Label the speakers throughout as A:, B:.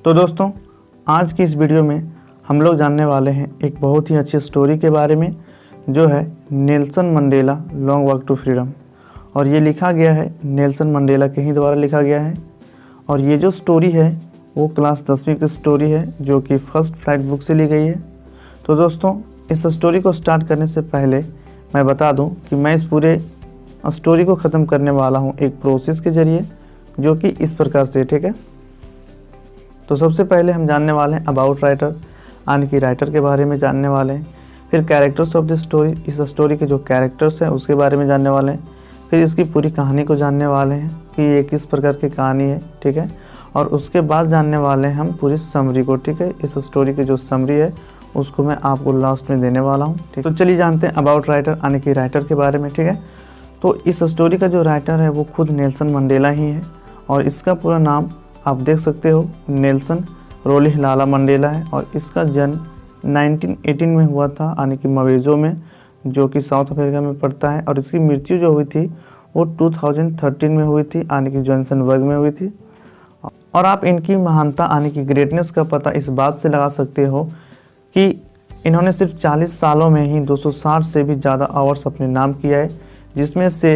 A: तो दोस्तों, आज की इस वीडियो में हम लोग जानने वाले हैं एक बहुत ही अच्छी स्टोरी के बारे में, जो है Nelson Mandela long walk to freedom. और ये लिखा गया है नेल्सन मंडेला के ही द्वारा लिखा गया है। और ये जो स्टोरी है वो क्लास 10वीं की स्टोरी है, जो कि फर्स्ट फ्लाइट बुक से ली गई है। तो दोस्तों, इस स्टोरी को स्टार्ट करने से पहले मैं बता दूं कि मैं इस पूरे स्टोरी को ख़त्म करने वाला हूं एक प्रोसेस के ज़रिए, जो कि इस प्रकार से, ठीक है। तो सबसे पहले हम जानने वाले हैं अबाउट राइटर, यानी कि राइटर के बारे में जानने वाले हैं। फिर कैरेक्टर्स ऑफ द स्टोरी, इस स्टोरी के जो कैरेक्टर्स हैं उसके बारे में जानने वाले हैं। फिर इसकी पूरी कहानी को जानने वाले हैं कि ये किस प्रकार की कहानी है, ठीक है। और उसके बाद जानने वाले हैं हम पूरी समरी को, ठीक है। इस स्टोरी की जो समरी है उसको मैं आपको लास्ट में देने वाला हूँ, ठीक। तो चलिए जानते हैं अबाउट राइटर, यानी कि राइटर के बारे में, ठीक है। तो इस स्टोरी का जो राइटर है वो खुद नेल्सन मंडेला ही है। और इसका पूरा नाम आप देख सकते हो, नेल्सन रोलिहलाला मंडेला है। और इसका जन्म 1918 में हुआ था, यानी कि मवेजो में, जो कि साउथ अफ्रीका में पड़ता है। और इसकी मृत्यु जो हुई थी वो 2013 में हुई थी, यानी कि जोहान्सबर्ग में हुई थी। और आप इनकी महानता, यानी कि ग्रेटनेस का पता इस बात से लगा सकते हो कि इन्होंने सिर्फ 40 सालों में ही 260 से भी ज़्यादा अवार्ड्स अपने नाम किया है, जिसमें से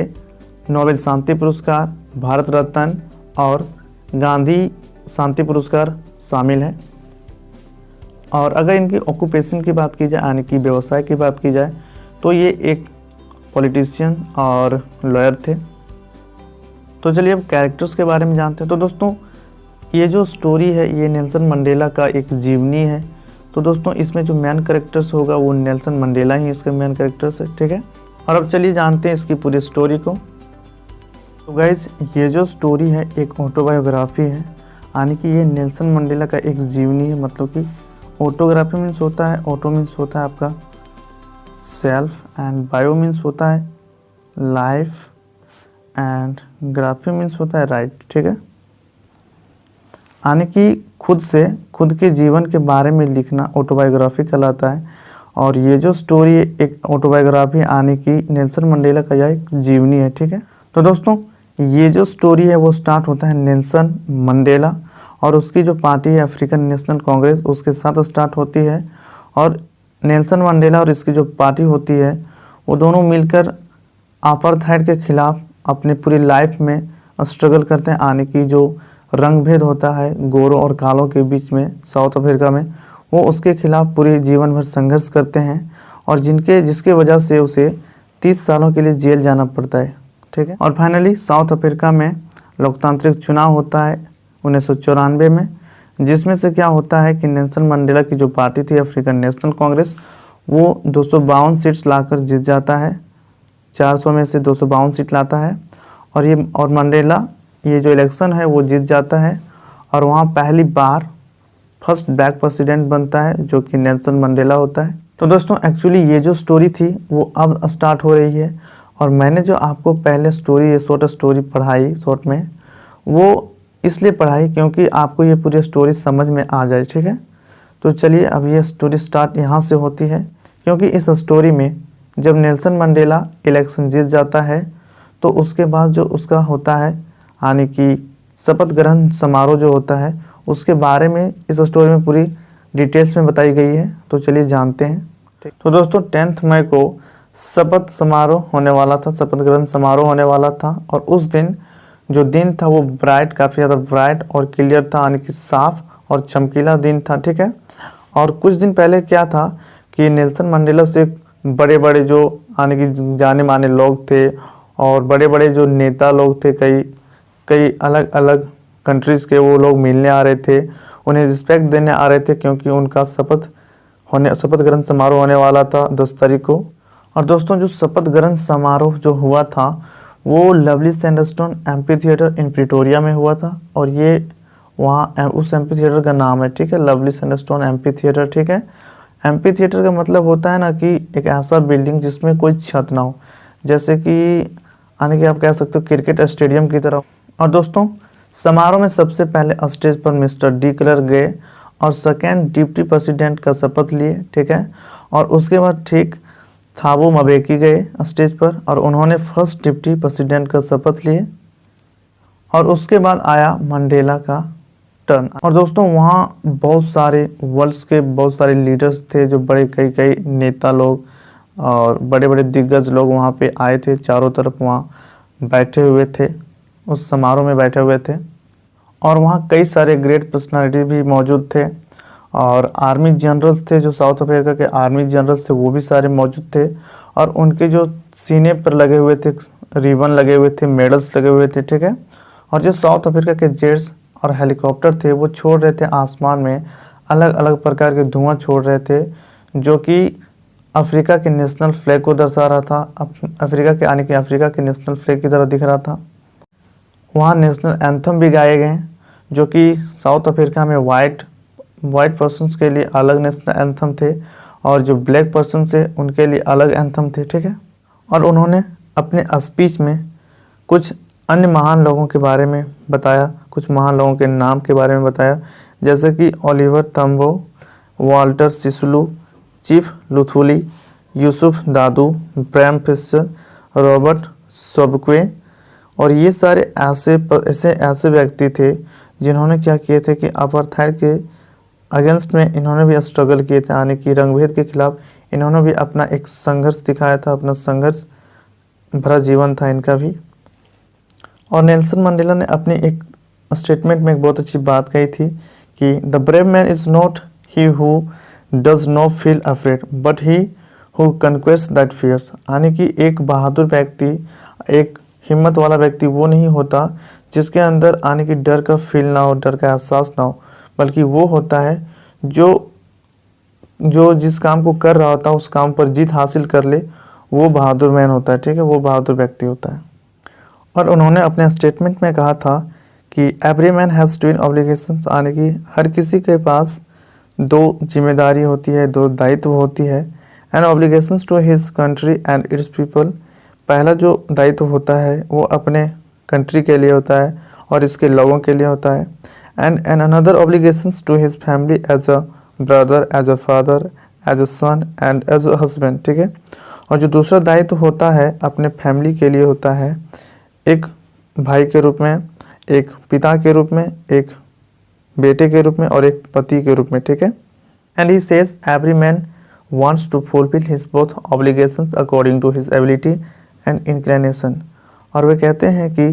A: नोबेल शांति पुरस्कार, भारत रत्न और गांधी शांति पुरस्कार शामिल है। और अगर इनकी ऑक्यूपेशन की बात की जाए, यानी कि व्यवसाय की बात की जाए, तो ये एक पॉलिटिशियन और लॉयर थे। तो चलिए अब कैरेक्टर्स के बारे में जानते हैं। तो दोस्तों, ये जो स्टोरी है ये नेल्सन मंडेला का एक जीवनी है। तो दोस्तों, इसमें जो मेन कैरेक्टर्स होगा वो नेल्सन मंडेला ही इसके मेन कैरेक्टर्स है, ठीक है। और अब चलिए जानते हैं इसकी पूरी स्टोरी को। तो गाइस, ये जो स्टोरी है एक ऑटोबायोग्राफी है, यानी कि ये नेल्सन मंडेला का एक जीवनी है। मतलब कि ऑटोग्राफी मीन्स होता है, ऑटो मीन्स होता है आपका सेल्फ, एंड बायो मीन्स होता है लाइफ, एंड ग्राफी मीन्स होता है राइट, ठीक है। यानी कि खुद के जीवन के बारे में लिखना ऑटोबायोग्राफी कहलाता है। और ये जो स्टोरी है एक ऑटोबायोग्राफी, यानी कि नेल्सन मंडेला का यह एक जीवनी है, ठीक है। तो दोस्तों, ये जो स्टोरी है वो स्टार्ट होता है नेल्सन मंडेला और उसकी जो पार्टी है अफ्रीकन नेशनल कांग्रेस, उसके साथ स्टार्ट होती है। और नेल्सन मंडेला और इसकी जो पार्टी होती है वो दोनों मिलकर अपार्थाइड के खिलाफ अपनी पूरी लाइफ में स्ट्रगल करते हैं। यानी कि जो रंग भेद होता है गोरों और कालों के बीच में साउथ अफ्रीका में, वो उसके खिलाफ पूरे जीवन भर संघर्ष करते हैं। और जिसके वजह से उसे 30 सालों के लिए जेल जाना पड़ता है, ठीक है। और फाइनली साउथ अफ्रीका में लोकतांत्रिक चुनाव होता है 1994 में, जिसमें से क्या होता है कि नेल्सन मंडेला की जो पार्टी थी अफ्रीकन नेशनल कांग्रेस, वो 252 सीट्स लाकर जीत जाता है। 400 में से 252 सीट लाता है। और मंडेला ये जो इलेक्शन है वो जीत जाता है। और वहाँ पहली बार फर्स्ट ब्लैक प्रेसिडेंट बनता है, जो कि नेल्सन मंडेला होता है। तो दोस्तों, एक्चुअली ये जो स्टोरी थी वो अब स्टार्ट हो रही है। और मैंने जो आपको पहले स्टोरी, शॉर्ट स्टोरी पढ़ाई शॉर्ट में, वो इसलिए पढ़ाई क्योंकि आपको ये पूरी स्टोरी समझ में आ जाए, ठीक है। तो चलिए अब ये स्टोरी स्टार्ट यहाँ से होती है, क्योंकि इस स्टोरी में जब नेल्सन मंडेला इलेक्शन जीत जाता है तो उसके बाद जो उसका होता है, यानी कि शपथ ग्रहण समारोह जो होता है, उसके बारे में इस स्टोरी में पूरी डिटेल्स में बताई गई है। तो चलिए जानते हैं, ठीक। तो दोस्तों, 10 मई को शपथ समारोह होने वाला था, शपथ ग्रहण समारोह होने वाला था। और उस दिन जो दिन था वो काफ़ी ज़्यादा ब्राइट और क्लियर था, यानी कि साफ और चमकीला दिन था, ठीक है। और कुछ दिन पहले क्या था कि नेल्सन मंडेला से बड़े बड़े जो, यानी कि जाने माने लोग थे और बड़े बड़े जो नेता लोग थे, कई अलग अलग कंट्रीज़ के, वो लोग मिलने आ रहे थे, उन्हें रिस्पेक्ट देने आ रहे थे, क्योंकि उनका शपथ ग्रहण समारोह होने वाला था 10 तारीख को। और दोस्तों, जो शपथ ग्रहण समारोह जो हुआ था वो lovely sandstone amphi theatre in Pretoria में हुआ था। और ये वहाँ उस एम्पी थिएटर का नाम है, ठीक है, लवली सैंडस्टोन एम्पी थिएटर, ठीक है। एम्पी थिएटर का मतलब होता है ना कि एक ऐसा बिल्डिंग जिसमें कोई छत ना हो, जैसे कि यानी कि आप कह सकते हो क्रिकेट स्टेडियम की तरह। और दोस्तों, समारोह में सबसे पहले स्टेज पर मिस्टर डी क्लर्क गए और सेकेंड डिप्टी प्रेसिडेंट का शपथ लिए, ठीक है। और उसके बाद ठीक थाबो मबेकी गए स्टेज पर और उन्होंने फर्स्ट डिप्टी प्रेसिडेंट का शपथ लिए। और उसके बाद आया मंडेला का टर्न। और दोस्तों वहाँ बहुत सारे वर्ल्ड्स के बहुत सारे लीडर्स थे, जो बड़े कई नेता लोग और बड़े बड़े दिग्गज लोग वहाँ पे आए थे, चारों तरफ वहाँ बैठे हुए थे, उस समारोह में बैठे हुए थे। और वहाँ कई सारे ग्रेट पर्सनालिटी भी मौजूद थे और आर्मी जनरल्स थे, जो साउथ अफ्रीका के आर्मी जनरल्स थे वो भी सारे मौजूद थे। और उनके जो सीने पर लगे हुए थे रिबन लगे हुए थे, मेडल्स लगे हुए थे, ठीक है। और जो साउथ अफ्रीका के जेट्स और हेलीकॉप्टर थे वो छोड़ रहे थे आसमान में अलग अलग प्रकार के धुआं छोड़ रहे थे, जो कि अफ्रीका के नेशनल फ्लैग को दर्शा रहा था। अफ्रीका के यानी कि अफ्रीका के नेशनल फ्लैग की तरह दिख रहा था। वहाँ नेशनल एंथम भी गाए गए, जो कि साउथ अफ्रीका में वाइट पर्सन्स के लिए अलग नेशनल एंथम थे और जो ब्लैक पर्सन थे उनके लिए अलग एंथम थे, ठीक है। और उन्होंने अपने स्पीच में कुछ अन्य महान लोगों के बारे में बताया, कुछ महान लोगों के नाम के बारे में बताया, जैसे कि Oliver तम्बो, Walter सिसलू, chief Luthuli, Yusuf दादू, ब्रैम फिशर, रॉबर्ट सोबक्वे। और ये सारे ऐसे व्यक्ति थे जिन्होंने क्या किए थे कि अपार्थाइड के अगेंस्ट में इन्होंने भी स्ट्रगल किए थे, यानी कि रंगभेद के खिलाफ इन्होंने भी अपना एक संघर्ष दिखाया था, अपना संघर्ष भरा जीवन था इनका भी। और नेल्सन मंडेला ने अपने एक स्टेटमेंट में एक बहुत अच्छी बात कही थी कि the brave man is not he who does not feel afraid but he who conquest that fears. यानी कि एक बहादुर व्यक्ति, एक हिम्मत वाला व्यक्ति वो नहीं होता जिसके अंदर आने की डर का फील ना हो, डर का एहसास ना हो, बल्कि वो होता है जो जिस काम को कर रहा होता है उस काम पर जीत हासिल कर ले, वो बहादुर मैन होता है, ठीक है, वो बहादुर व्यक्ति होता है। और उन्होंने अपने स्टेटमेंट में कहा था कि every man has twin obligations, यानी कि हर किसी के पास दो जिम्मेदारी होती है, दो दायित्व होती है। And obligations to his country and its people, पहला जो दायित्व होता है वो अपने कंट्री के लिए होता है और इसके लोगों के लिए होता है। And another obligations to his family as a brother, as a father, as a son and as a husband, ठीक है। और जो दूसरा दायित्व होता है अपने फैमिली के लिए होता है, एक भाई के रूप में, एक पिता के रूप में, एक बेटे के रूप में और एक पति के रूप में, ठीक है। And he says every man wants to fulfil his both obligations according to his ability and inclination. और वे कहते हैं कि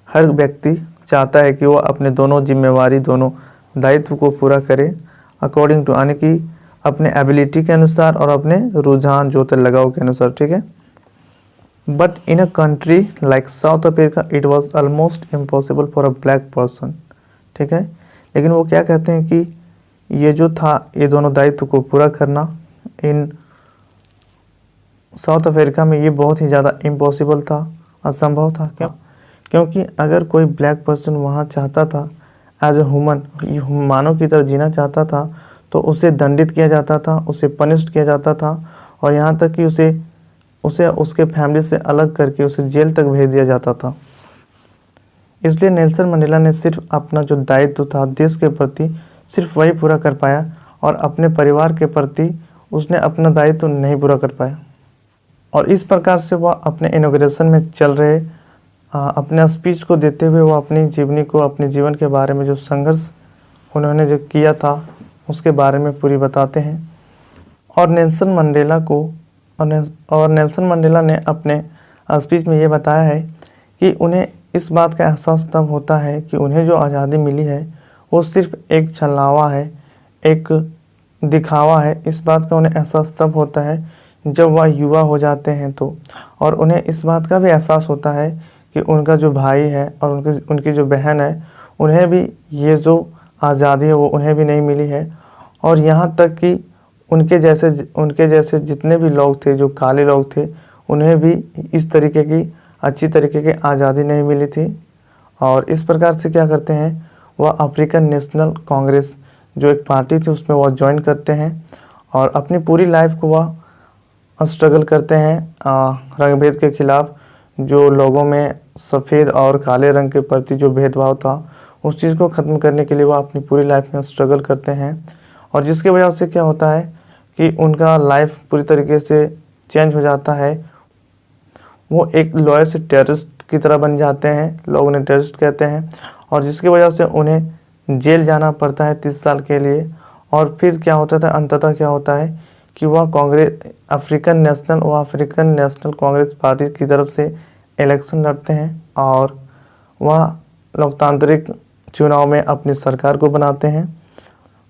A: हर व्यक्ति चाहता है कि वो अपने दोनों जिम्मेवारी, दोनों दायित्व को पूरा करे अकॉर्डिंग टू, यानी कि अपने एबिलिटी के अनुसार और अपने रुझान जोत लगाव के अनुसार, ठीक है। But in a country like south Africa it was almost impossible for a black person, ठीक है। लेकिन वो क्या कहते हैं कि ये जो था, ये दोनों दायित्व को पूरा करना इन साउथ अफ्रीका में ये बहुत ही ज़्यादा इम्पॉसिबल था, असंभव था। क्योंकि अगर कोई ब्लैक पर्सन वहाँ चाहता था एज ए ह्यूमन, मानव की तरह जीना चाहता था, तो उसे दंडित किया जाता था, उसे पनिश्ड किया जाता था और यहाँ तक कि उसे उसके फैमिली से अलग करके उसे जेल तक भेज दिया जाता था। इसलिए नेल्सन मंडेला ने सिर्फ अपना जो दायित्व था देश के प्रति सिर्फ वही पूरा कर पाया और अपने परिवार के प्रति उसने अपना दायित्व नहीं पूरा कर पाया। और इस प्रकार से वह अपने इनॉग्रेशन में चल रहे अपने स्पीच को देते हुए वो अपनी जीवनी को, अपने जीवन के बारे में जो संघर्ष उन्होंने जो किया था उसके बारे में पूरी बताते हैं। और नेल्सन मंडेला ने अपने स्पीच में ये बताया है कि उन्हें इस बात का एहसास तब होता है कि उन्हें जो आज़ादी मिली है वो सिर्फ एक छलावा है, एक दिखावा है। इस बात का उन्हें एहसास तब होता है जब वह युवा हो जाते हैं तो, और उन्हें इस बात का भी एहसास होता है कि उनका जो भाई है और उनकी जो बहन है उन्हें भी ये जो आज़ादी है वो उन्हें भी नहीं मिली है। और यहाँ तक कि उनके जैसे जितने भी लोग थे, जो काले लोग थे, उन्हें भी इस तरीके की अच्छी तरीके की आज़ादी नहीं मिली थी। और इस प्रकार से क्या करते हैं, वह अफ्रीकन नेशनल कांग्रेस जो एक पार्टी थी उसमें वह ज्वाइन करते हैं और अपनी पूरी लाइफ को वह स्ट्रगल करते हैं रंगभेद के खिलाफ। जो लोगों में सफ़ेद और काले रंग के प्रति जो भेदभाव था उस चीज़ को ख़त्म करने के लिए वह अपनी पूरी लाइफ में स्ट्रगल करते हैं। और जिसकी वजह से क्या होता है कि उनका लाइफ पूरी तरीके से चेंज हो जाता है। वो एक लॉयर से टेररिस्ट की तरह बन जाते हैं, लोग उन्हें टेररिस्ट कहते हैं। और जिसकी वजह से उन्हें जेल जाना पड़ता है 30 साल के लिए। और फिर क्या होता था, अंततः क्या होता है कि वह अफ्रीकन नेशनल कांग्रेस पार्टी की तरफ से इलेक्शन लड़ते हैं और वह लोकतांत्रिक चुनाव में अपनी सरकार को बनाते हैं।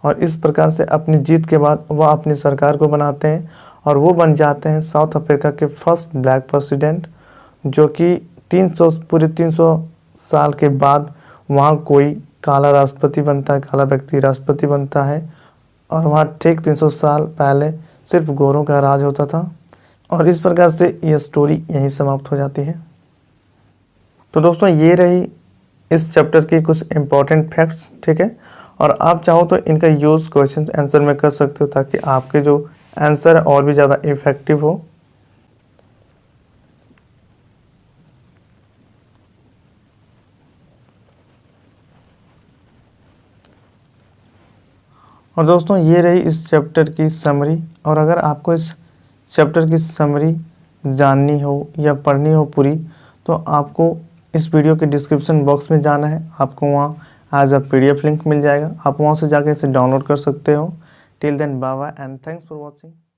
A: और इस प्रकार से अपनी जीत के बाद वह अपनी सरकार को बनाते हैं और वो बन जाते हैं साउथ अफ्रीका के फर्स्ट ब्लैक प्रेसिडेंट, जो कि 300 साल के बाद वहाँ कोई काला राष्ट्रपति बनता है, काला व्यक्ति राष्ट्रपति बनता है। और वहाँ ठीक 300 साल पहले सिर्फ गोरों का राज होता था। और इस प्रकार से ये स्टोरी यहीं समाप्त हो जाती है। तो दोस्तों ये रही इस चैप्टर की कुछ इम्पोर्टेंट फैक्ट्स, ठीक है। और आप चाहो तो इनका यूज़ क्वेश्चन आंसर में कर सकते हो ताकि आपके जो आंसर है और भी ज़्यादा इफ़ेक्टिव हो। और दोस्तों ये रही इस चैप्टर की समरी। और अगर आपको इस चैप्टर की समरी जाननी हो या पढ़नी हो पूरी, तो आपको इस वीडियो के डिस्क्रिप्शन बॉक्स में जाना है। आपको वहाँ एज अ PDF लिंक मिल जाएगा, आप वहाँ से जाके इसे डाउनलोड कर सकते हो। Till then bye bye and thanks for watching.